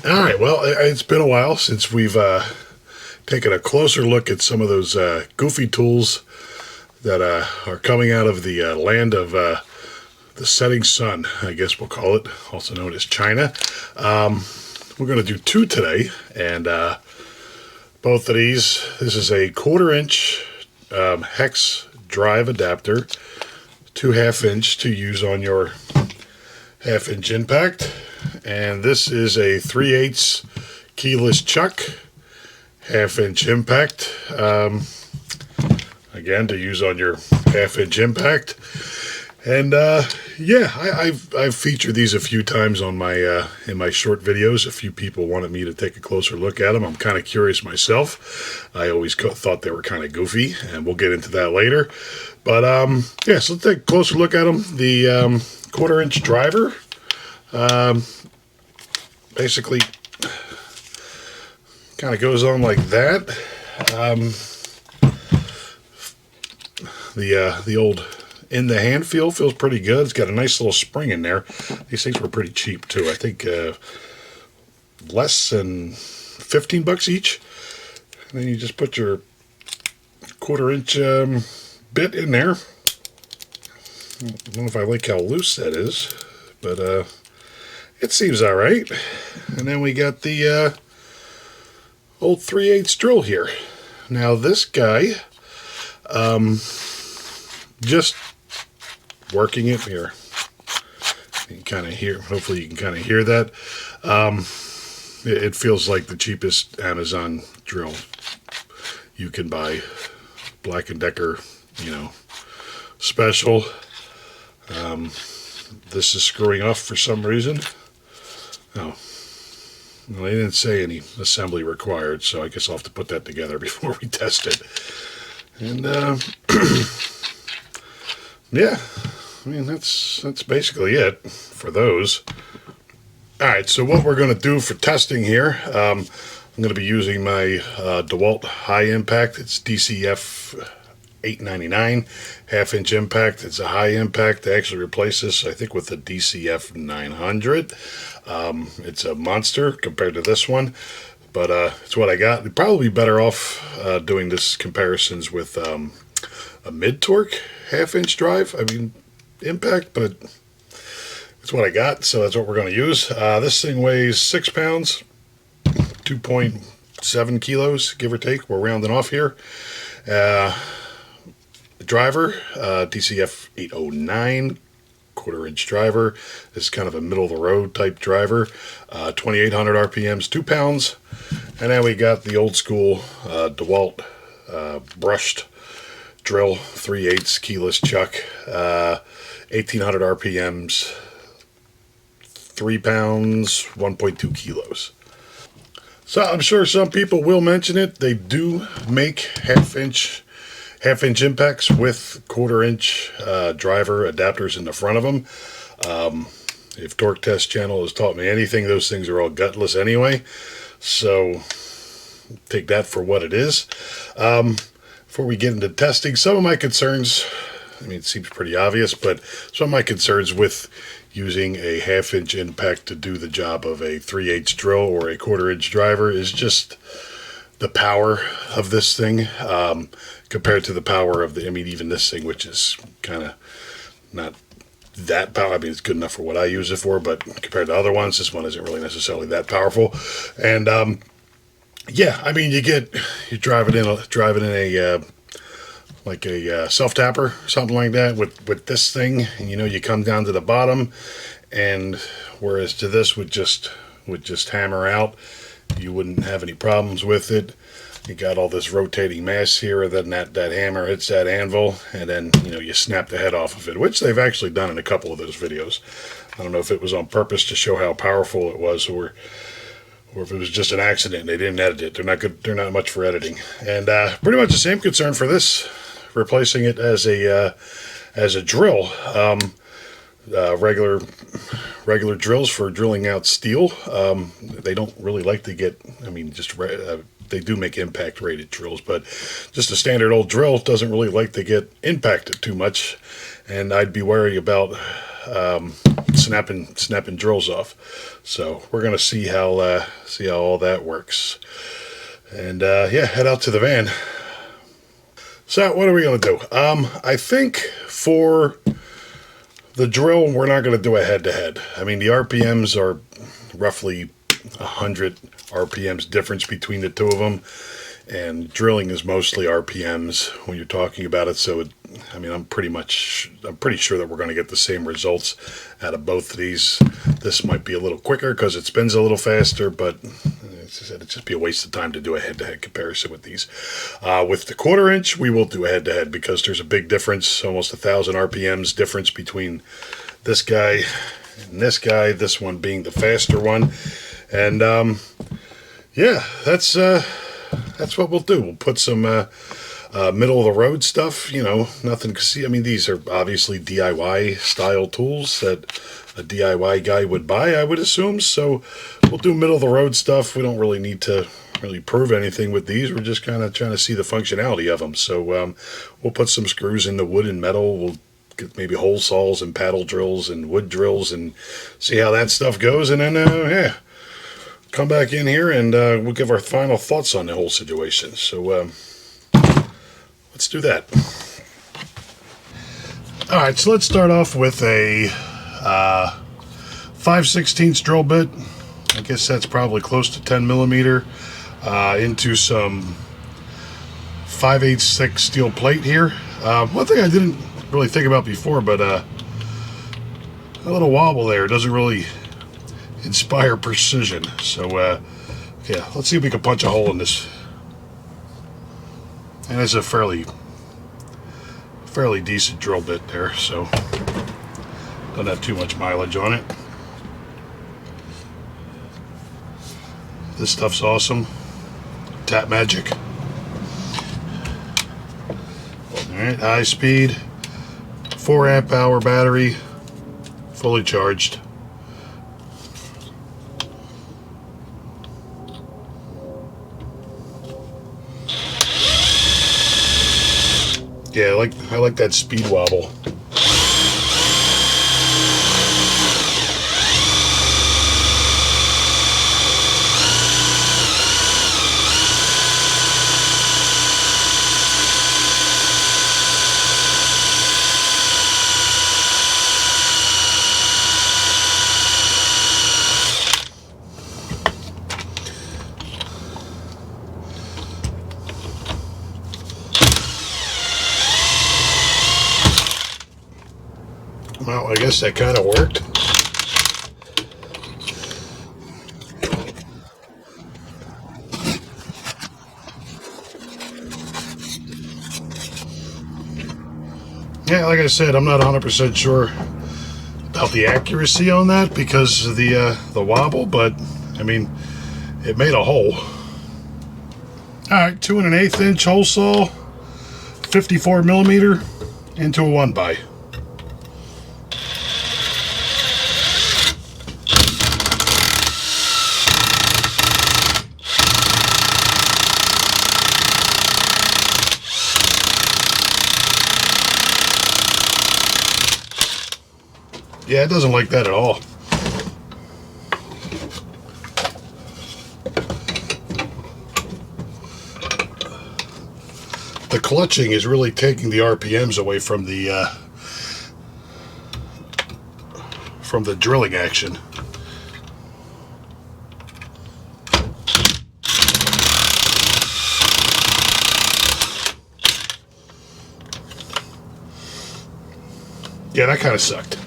All right, well, it's been a while since we've taken a closer look at some of those goofy tools that are coming out of the land of the setting sun, I guess we'll call it, also known as China. We're going to do two today, and both of these, this is a 1/4-inch hex drive adapter, 2 1/2-inch to use on your 1/2-inch impact, and this is a 3/8 keyless chuck, 1/2-inch impact, again to use on your 1/2-inch impact. And yeah, I've featured these a few times on my in my short videos. A few people wanted me to take a closer look at them. I'm kind of curious myself. I always thought they were kind of goofy, and we'll get into that later. But yeah, so let's take a closer look at them. The 1/4-inch driver, basically, kind of goes on like that. The old in the hand feels pretty good. It's got a nice little spring in there. These things were pretty cheap too. I think less than $15 each. And then you just put your 1/4-inch bit in there. I don't know if I like how loose that is, but it seems all right. And then we got the old 3/8 drill here. Now this guy, just working it here, you can kind of hear, hopefully you can kind of hear that. It feels like the cheapest Amazon drill you can buy, Black & Decker, you know, special. This is screwing off for some reason. Oh, well, they didn't say any assembly required, so I guess I'll have to put that together before we test it. And yeah, I mean, that's basically it for those. All right, so what we're going to do for testing here, I'm going to be using my DeWalt high impact. It's DCF 899 1/2-inch impact. It's a high impact. They actually replace this, I think, with the DCF 900. It's a monster compared to this one, but it's what I got. You'd probably be better off doing this comparisons with a mid-torque 1/2-inch drive. I mean, impact, but it's what I got, so that's what we're going to use. This thing weighs 6 pounds, 2.7 kilos, give or take. We're rounding off here. Driver, DCF 809, 1/4-inch driver. This is kind of a middle-of-the-road type driver. 2,800 RPMs, 2 pounds. And then we got the old-school DeWalt brushed drill, 3/8 keyless chuck, 1,800 RPMs, 3 pounds, 1.2 kilos. So I'm sure some people will mention it. They do make 1/2-inch impacts with 1/4-inch driver adapters in the front of them. If Torque Test Channel has taught me anything, those things are all gutless anyway. So take that for what it is. Before we get into testing, some of my concerns, I mean, it seems pretty obvious, but some of my concerns with using a 1/2-inch impact to do the job of a 3/8 drill or a 1/4-inch driver is just the power of this thing compared to the power of the, I mean, even this thing, which is kind of not that powerful. I mean, it's good enough for what I use it for, but compared to other ones, this one isn't really necessarily that powerful. And yeah, I mean, you drive it in a like a self-tapper, something like that with this thing, and you know, you come down to the bottom, and whereas to this would just hammer out, you wouldn't have any problems with it. You got all this rotating mass here, and then that hammer hits that anvil, and then, you know, you snap the head off of it, which they've actually done in a couple of those videos. I don't know if it was on purpose to show how powerful it was, or if it was just an accident and they didn't edit it. They're not good. They're not much for editing. And pretty much the same concern for this, replacing it as a drill. Regular drills for drilling out steel. They don't really like to get, I mean, they do make impact rated drills, but just a standard old drill doesn't really like to get impacted too much. And I'd be worried about snapping drills off. So we're gonna see how all that works, and yeah, head out to the van. So what are we gonna do? I think for the drill, we're not gonna do a head-to-head. I mean, the RPMs are roughly 100 RPMs difference between the two of them, and drilling is mostly RPMs when you're talking about it. So I mean, I'm pretty sure that we're going to get the same results out of both of these. This might be a little quicker because it spins a little faster, but it'd just be a waste of time to do a head-to-head comparison with these. With the 1/4 inch, we will do a head-to-head because there's a big difference, almost 1,000 RPMs difference between this guy and this guy. This one being the faster one, and yeah, that's what we'll do. We'll put some middle of the road stuff, nothing to see. I mean, these are obviously DIY style tools that a DIY guy would buy, I would assume. So we'll do middle of the road stuff. We don't really need to really prove anything with these. We're just kind of trying to see the functionality of them. So we'll put some screws in the wood and metal. We'll get maybe hole saws and paddle drills and wood drills and see how that stuff goes. And then, yeah, come back in here and we'll give our final thoughts on the whole situation. So let's do that. All right, so let's start off with a 5/16 drill bit. I guess that's probably close to 10 millimeter into some 5/8 steel plate here. One thing I didn't really think about before, but a little wobble there doesn't really inspire precision. So yeah, let's see if we can punch a hole in this. And it's a fairly decent drill bit there, so don't have too much mileage on it. This stuff's awesome. Tap magic. Alright, high speed, 4 amp hour battery, fully charged. Yeah, I like that speed wobble. Well, I guess that kind of worked. Yeah, like I said, I'm not 100% sure about the accuracy on that because of the wobble, but I mean, it made a hole. All right, 2 1/8 inch hole saw, 54 millimeter into a 1x. Yeah, it doesn't like that at all. The clutching is really taking the RPMs away from the drilling action. Yeah, that kind of sucked.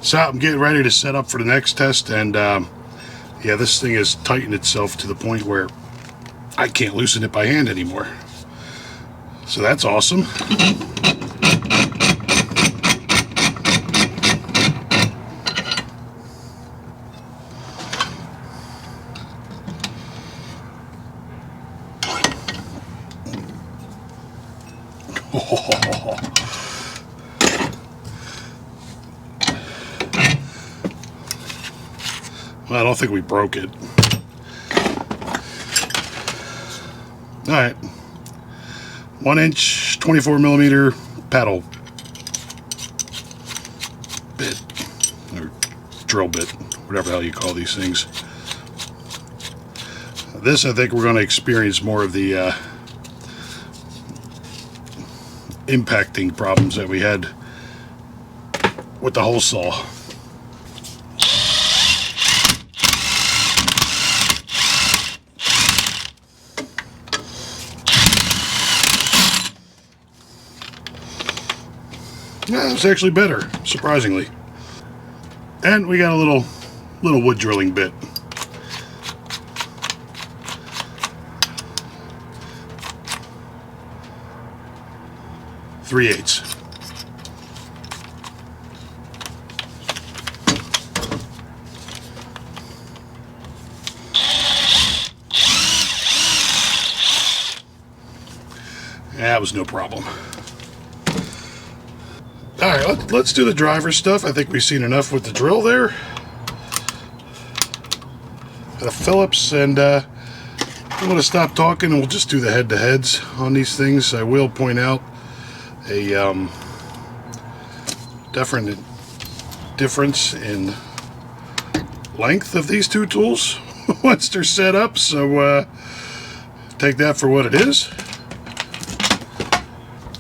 So I'm getting ready to set up for the next test, and yeah, this thing has tightened itself to the point where I can't loosen it by hand anymore. So that's awesome. Well, I don't think we broke it. All right, 1 inch, 24 millimeter paddle. or drill bit, whatever the hell you call these things. This, I think we're going to experience more of the impacting problems that we had with the hole saw. Yeah, it's actually better, surprisingly. And we got a little wood drilling bit. Three-eighths. That was no problem. Alright, let's do the driver stuff. I think we've seen enough with the drill there. The Phillips, and I'm going to stop talking and we'll just do the head-to-heads on these things. I will point out a difference in length of these two tools once they're set up, so take that for what it is.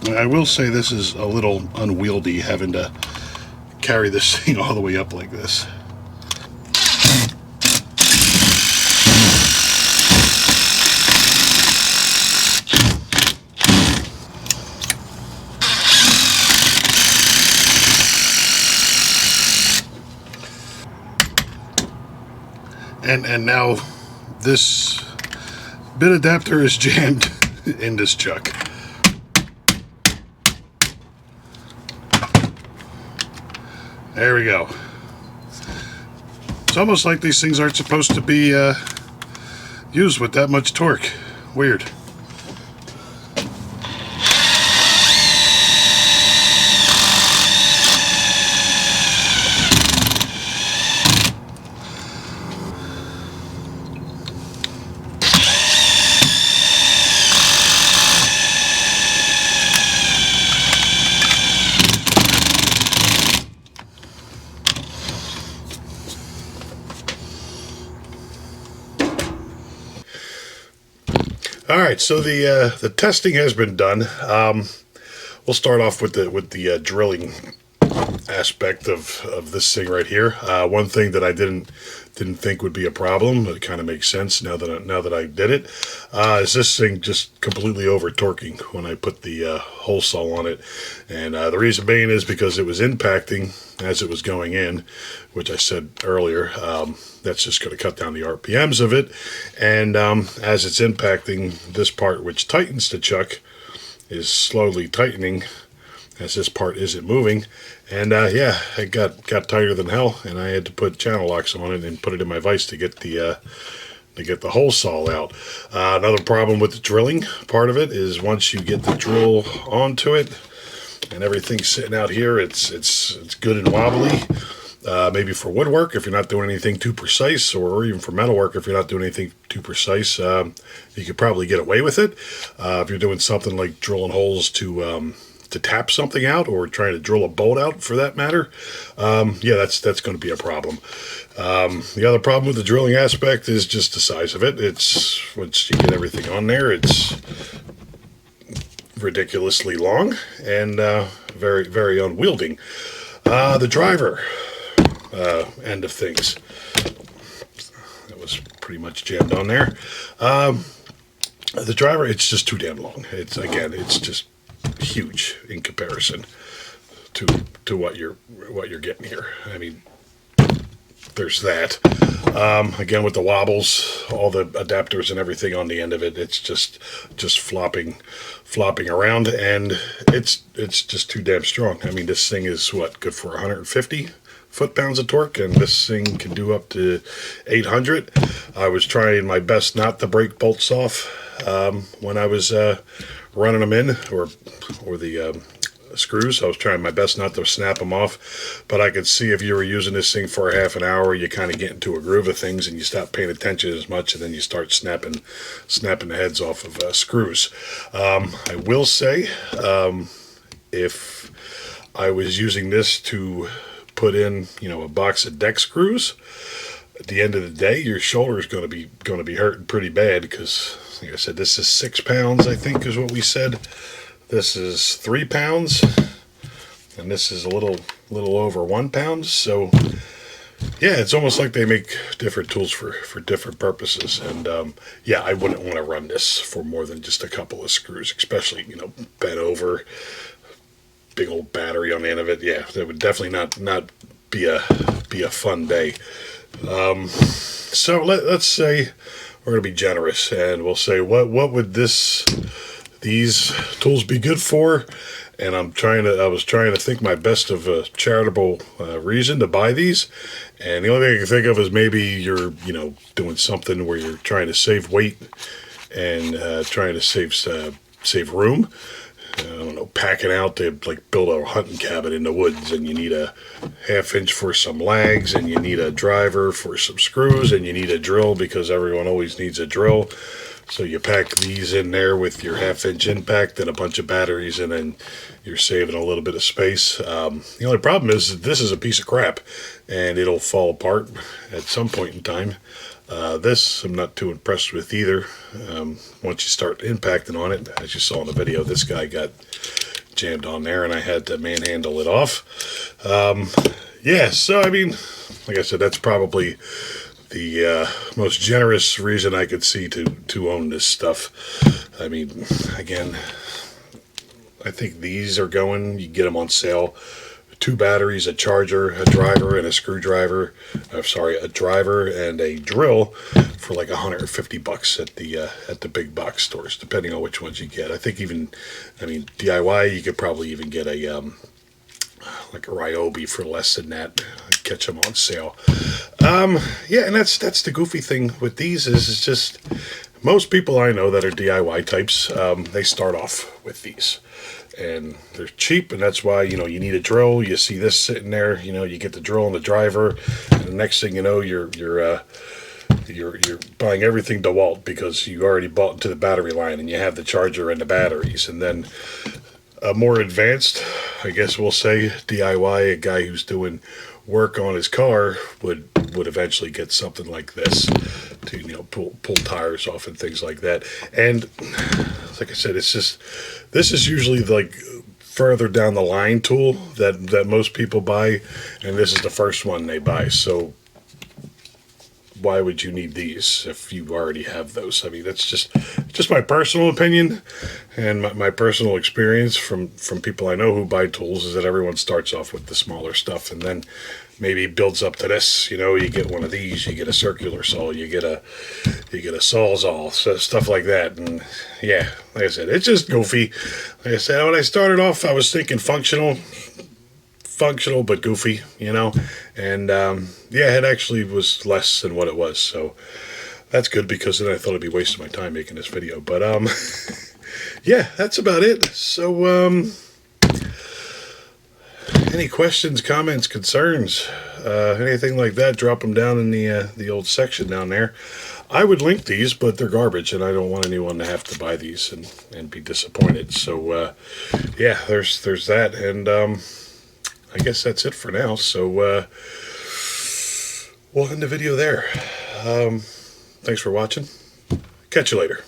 I will say this is a little unwieldy, having to carry this thing all the way up like this. And now this bit adapter is jammed in this chuck. There we go. It's almost like these things aren't supposed to be used with that much torque. Weird. All right, so the testing has been done. We'll start off with the drilling aspect of this thing right here. One thing that I didn't think would be a problem, but it kind of makes sense now that I did it, is this thing just completely over torquing when I put the hole saw on it, and the reason being is because it was impacting as it was going in, which I said earlier. That's just going to cut down the RPMs of it, and as it's impacting, this part which tightens the chuck is slowly tightening as this part isn't moving, and yeah, it got tighter than hell, and I had to put channel locks on it and put it in my vise to get the hole saw out. Another problem with the drilling part of it is once you get the drill onto it and everything's sitting out here, it's good and wobbly. Maybe for woodwork, if you're not doing anything too precise, or even for metalwork, if you're not doing anything too precise, you could probably get away with it. If you're doing something like drilling holes to tap something out, or trying to drill a bolt out for that matter, yeah, that's going to be a problem. The other problem with the drilling aspect is just the size of it. It's, once you get everything on there, it's ridiculously long and very, very unwieldy. The driver end of things, that was pretty much jammed on there. The driver, it's just too damn long. It's just huge in comparison to what you're getting here. I mean, there's that. Again, with the wobbles, all the adapters and everything on the end of it, it's just flopping around, and it's just too damn strong. I mean, this thing is what, good for 150 foot-pounds of torque, and this thing can do up to 800. I was trying my best not to break bolts off when I was running them in, or the screws. I was trying my best not to snap them off, but I could see if you were using this thing for a half an hour, you kind of get into a groove of things and you stop paying attention as much, and then you start snapping the heads off of screws. I will say, if I was using this to put in, you know, a box of deck screws, at the end of the day, your shoulder is going to be hurting pretty bad because, like I said, this is 6 pounds, I think, is what we said. This is 3 pounds, and this is a little over 1 pound. So, yeah, it's almost like they make different tools for different purposes. And yeah, I wouldn't want to run this for more than just a couple of screws, especially, you know, bent over, big old battery on the end of it. Yeah, that would definitely not be a fun day. So let's say we're going to be generous, and we'll say what would these tools be good for? And I was trying to think my best of a charitable reason to buy these, and the only thing I can think of is maybe you're, you know, doing something where you're trying to save weight and trying to save room. I don't know, packing out to like build a hunting cabin in the woods, and you need a 1/2 inch for some lags, and you need a driver for some screws, and you need a drill because everyone always needs a drill. So you pack these in there with your 1/2 inch impact and a bunch of batteries, and then you're saving a little bit of space. The only problem is this is a piece of crap, and it'll fall apart at some point in time. This I'm not too impressed with either. Once you start impacting on it, as you saw in the video, this guy got jammed on there, and I had to manhandle it off. Yeah, so I mean, like I said, that's probably the most generous reason I could see to own this stuff. I mean, again, I think these are going, you get them on sale, 2 batteries, a charger, a driver, and a screwdriver. A driver and a drill for like $150 at the big box stores, depending on which ones you get. I think even, I mean, DIY, you could probably even get a like a Ryobi for less than that. Catch them on sale. Yeah, and that's the goofy thing with these is it's just most people I know that are DIY types, they start off with these. And they're cheap, and that's why, you know, you need a drill. You see this sitting there, you know, you get the drill and the driver, and the next thing you know, you're buying everything DeWalt because you already bought into the battery line, and you have the charger and the batteries. And then a more advanced, I guess we'll say, DIY, a guy who's doing work on his car would eventually get something like this to, you know, pull tires off and things like that. And like I said, it's just, this is usually like further down the line tool that most people buy, and this is the first one they buy. So why would you need these if you already have those? I mean, that's just my personal opinion and my personal experience from people I know who buy tools is that everyone starts off with the smaller stuff and then maybe builds up to this. You know, you get one of these, you get a circular saw, you get a sawzall, so stuff like that. And yeah, like I said, it's just goofy. Like I said, when I started off, I was thinking functional but goofy, you know, and yeah, it actually was less than what it was, so that's good because then I thought I'd be wasting my time making this video. But yeah, that's about it. So any questions, comments, concerns, anything like that, drop them down in the old section down there. I would link these, but they're garbage, and I don't want anyone to have to buy these and be disappointed. So yeah, there's that, and I guess that's it for now. So we'll end the video there. Thanks for watching. Catch you later.